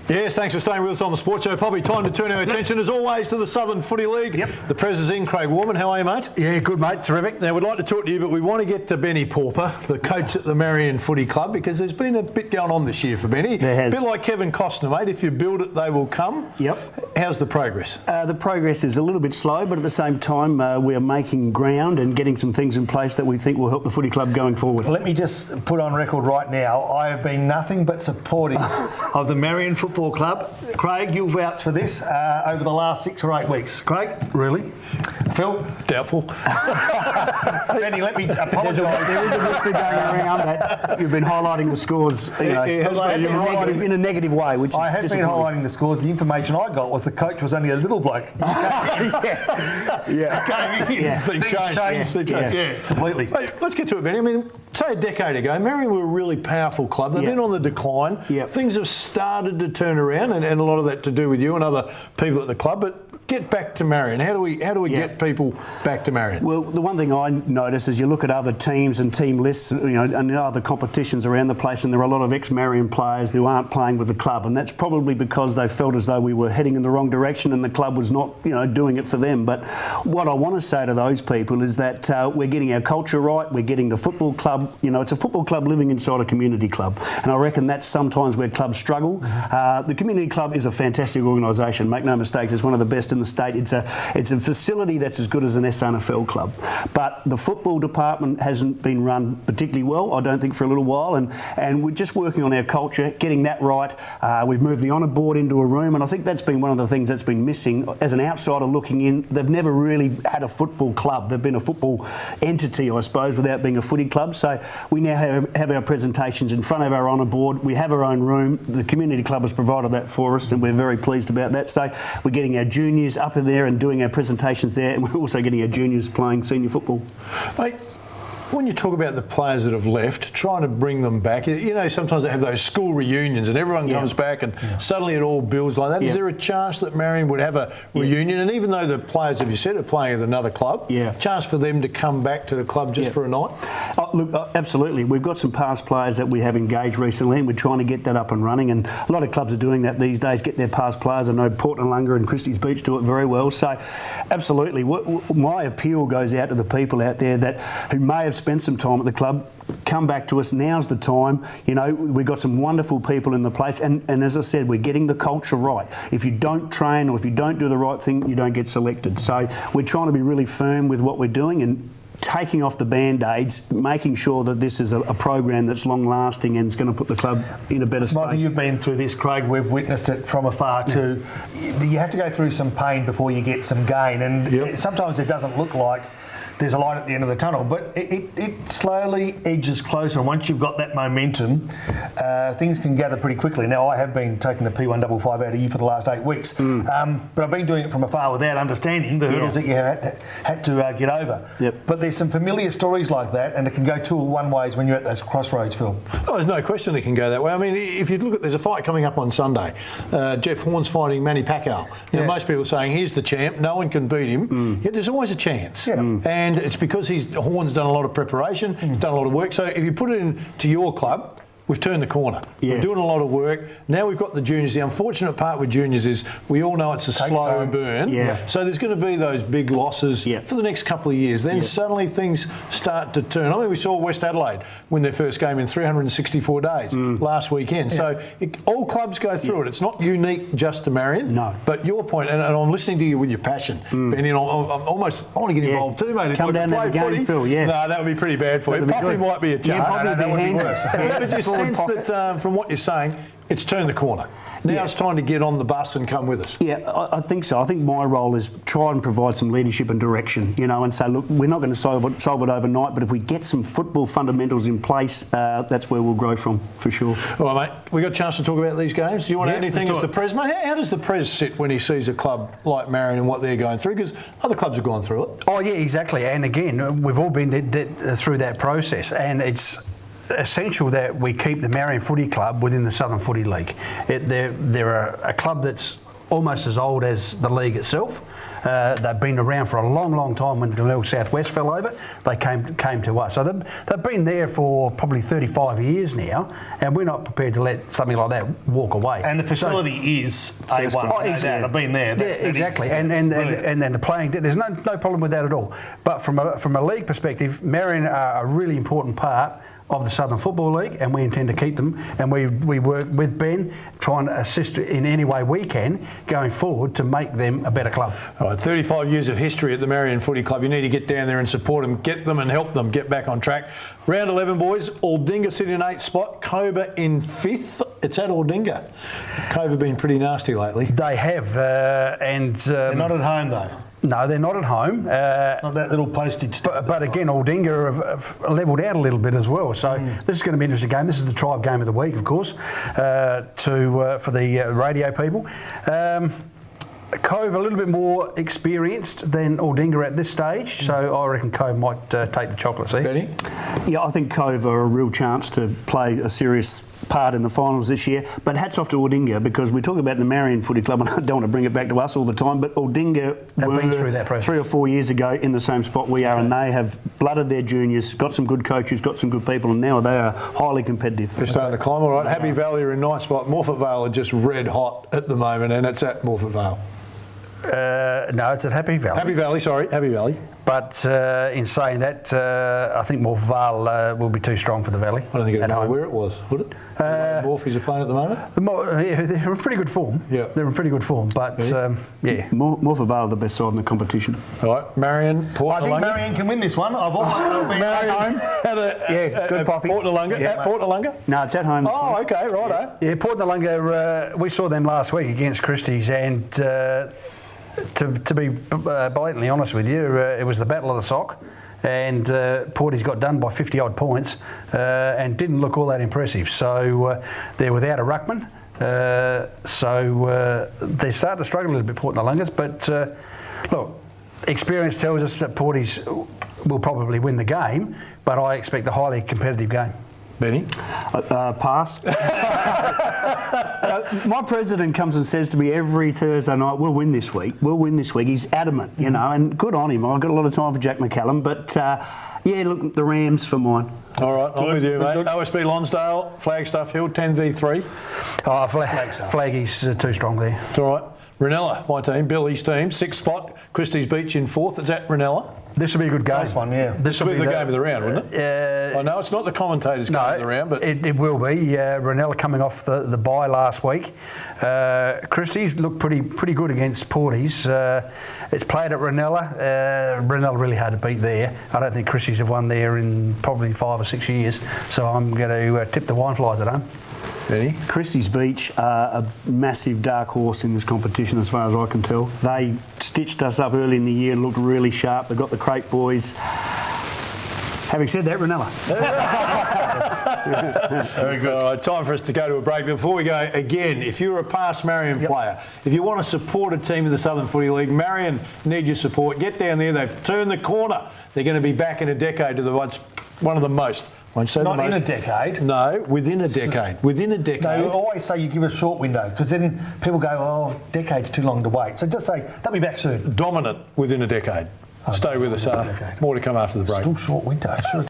Yes, thanks for staying with us on the Sports Show. Probably time to turn our attention, as always, to the Southern Footy League. The Prez is in. Craig Warman, how are you, mate? Yeah, good, mate. Terrific. Now, we'd like to talk to you, but we want to get to Benny Pauper, the coach at the Marion Footy Club, because there's been a bit going on this year for Benny. There has. A bit like Kevin Costner, mate. If you build it, they will come. Yep. How's the progress? The progress is a little bit slow, but at the same time, we are making ground and getting some things in place that we think will help the footy club going forward. Let me just put on record right now, I have been nothing but supportive of the Marion Football Club. Craig, you'll vouch for this over the last 6 or 8 weeks. Craig? Really? Phil? Doubtful. Benny, let me apologise. There is a mystery going around that you've been highlighting the scores in a negative way, which is I have been highlighting the scores. The information I got was the coach was only a little bloke. Things changed. Yeah, completely. Hey, let's get to it, Benny. I mean, say a decade ago, Marion were a really powerful club. They've been on the decline. Things have started to turn around, and a lot of that to do with you and other people at the club. But get back to Marion. How do we get people back to Marion? Well, the one thing I notice is you look at other teams and team lists, and other competitions around the place, and there are a lot of ex-Marion players who aren't playing with the club, and that's probably because they felt as though we were heading in the wrong direction and the club was not, doing it for them. But what I want to say to those people is that we're getting our culture right. We're getting the football club. It's a football club living inside a community club, and I reckon that's sometimes where clubs struggle. The community club is a fantastic organisation. Make no mistakes, it's one of the best in the state. It's a facility that's as good as an SFL club. But the football department hasn't been run particularly well, I don't think, for a little while, and we're just working on our culture, getting that right. We've moved the honour board into a room, and I think that's been one of the things that's been missing. As an outsider looking in, they've never really had a football club. They've been a football entity, I suppose, without being a footy club. So we now have our presentations in front of our honour board. We have our own room. The community club has provided that for us, and we're very pleased about that. So we're getting our juniors up in there and doing our presentations there, and we're also getting our juniors playing senior football. Mate, when you talk about the players that have left, trying to bring them back, sometimes they have those school reunions and everyone comes back and suddenly it all builds like that. Is there a chance that Marion would have a reunion? And even though the players, as you said, are playing at another club, chance for them to come back to the club just for a night? Absolutely. We've got some past players that we have engaged recently, and we're trying to get that up and running. And a lot of clubs are doing that these days, get their past players. I know Port Noarlunga and Christie's Beach do it very well. So absolutely. My appeal goes out to the people out there who may have spent some time at the club. Come back to us. Now's the time. We've got some wonderful people in the place, and as I said, we're getting the culture right. If you don't train or if you don't do the right thing, you don't get selected. So we're trying to be really firm with what we're doing and taking off the band-aids, making sure that this is a program that's long-lasting and is going to put the club in a better space. I think you've been through this, Craig. We've witnessed it from afar too. You have to go through some pain before you get some gain, and sometimes it doesn't look like there's a light at the end of the tunnel, but it slowly edges closer, and once you've got that momentum, things can gather pretty quickly. Now, I have been taking the P155 out of you for the last 8 weeks, but I've been doing it from afar without understanding the hurdles that you had to get over. But there's some familiar stories like that, and it can go two one ways when you're at those crossroads, Phil. Oh, there's no question it can go that way. I mean, if you look at, there's a fight coming up on Sunday. Jeff Horn's fighting Manny Pacquiao. Most people are saying he's the champ, no one can beat him. Yet there's always a chance. And it's because Horn's done a lot of preparation, he's done a lot of work. So if you put it into your club, we've turned the corner. We're doing a lot of work. Now we've got the juniors. The unfortunate part with juniors is we all know it's a slow burn. So there's going to be those big losses for the next couple of years. Then suddenly things start to turn. I mean, we saw West Adelaide win their first game in 364 days last weekend. So all clubs go through it. It's not unique just to Marion. No. But your point, and I'm listening to you with your passion, Benny, and I want to get involved too, mate. Come down to the game, Phil, No, that would be pretty bad for you. Probably might be a chance. Probably be handy. Sense that from what you're saying, it's turned the corner. Now it's time to get on the bus and come with us. I think so. I think my role is try and provide some leadership and direction, and say, look, we're not going to solve it overnight, but if we get some football fundamentals in place, that's where we'll grow from, for sure. All right, mate, we got a chance to talk about these games. Do you want to add anything as the Prez, mate? How does the Prez sit when he sees a club like Marion and what they're going through? Because other clubs have gone through it. Oh, yeah, exactly. And again, we've all been through that process, and it's essential that we keep the Marion Footy Club within the Southern Footy League. They're a club that's almost as old as the league itself. They've been around for a long, long time. When the Glenelg Southwest fell over, they came to us. So they've been there for probably 35 years now, and we're not prepared to let something like that walk away. And the facility is A1. Oh, exactly. I've been there. Yeah, exactly. And then the playing, there's no problem with that at all. But from a league perspective, Marion are a really important part of the Southern Football League, and we intend to keep them. And we work with Ben, trying to assist in any way we can going forward to make them a better club. All right, 35 years of history at the Marion Footy Club. You need to get down there and support them, get them and help them get back on track. Round 11, boys. Aldinga sitting in 8th spot. Cobra in 5th. It's at Aldinga. Cobra have been pretty nasty lately. They have, and They're not at home though. no, they're not at home. Not that little postage stamp. But again, Aldinga have levelled out a little bit as well. So this is going to be an interesting game. This is the Tribe game of the week, of course, for the radio people. Cove a little bit more experienced than Aldinga at this stage, so I reckon Cove might take the chocolate seat. Benny? Yeah, I think Cove are a real chance to play a serious part in the finals this year. But hats off to Aldinga, because we talk about the Marion Footy Club, and I don't want to bring it back to us all the time, but Aldinga were been through that process 3 or 4 years ago in the same spot we are, and they have blooded their juniors, got some good coaches, got some good people, and now they are highly competitive. They're starting to climb. All right, Happy Valley are in 9th spot. Morphett Vale are just red hot at the moment, and it's at Morphett Vale. No, it's at Happy Valley. Happy Valley. But in saying that, I think Morphett Vale will be too strong for the Valley. I don't think it'd at matter home. where it was, would it? Morphees are playing at the moment. They're in pretty good form. Yeah. They're in pretty good form, but yeah. Morphett Vale are the best side in the competition. All right, Marion, Port I think Marion can win this one. I've always been at home. Yeah, good coffee. Port Noarlunga. Yeah, At mate. Port Noarlunga. No, it's at home. Oh, okay, righto. Yeah, Port Noarlunga, we saw them last week against Christie's, and to be blatantly honest with you, it was the battle of the sock, and Porties got done by 50 odd points and didn't look all that impressive. So they're without a ruckman, so they're starting to struggle a little bit, Port Noarlunga. But look, experience tells us that Porties will probably win the game, but I expect a highly competitive game. Benny? Pass. My president comes and says to me every Thursday night, we'll win this week. He's adamant, you know, and good on him. I've got a lot of time for Jack McCallum, but yeah, look, the Rams for mine. All right, I'm with you, mate. OSB Lonsdale, Flagstaff Hill, 10v3. Oh, Flaggy's too strong there. It's all right. Ranella, my team, Billy's team, 6th spot. Christie's Beach in 4th. It's at Ranella. This will be a good game. Nice one, yeah. This will be the game of the round, wouldn't it? I know it's not the commentators' game of the round, but it will be. Ranella coming off the bye last week. Christie's looked pretty good against Porties. It's played at Ranella. Ranella really hard to beat there. I don't think Christie's have won there in probably 5 or 6 years. So I'm going to tip the Wineflies at home. Benny? Christie's Beach are a massive dark horse in this competition, as far as I can tell. They stitched us up early in the year and looked really sharp. They've got the Crate boys. Having said that, Ranella. Very good. All right, time for us to go to a break. Before we go, again, if you're a past Marion player, if you want to support a team in the Southern Footy League, Marion need your support. Get down there. They've turned the corner. They're going to be back in a decade to the one of the most. Won't say Not the most. in a decade. No, within a decade. Within a decade. They always say you give a short window, because then people go, oh, decade's too long to wait. So just say, they'll be back soon. Dominant within a decade. Stay with us. Decade. More to come after the break. Still short window, sure.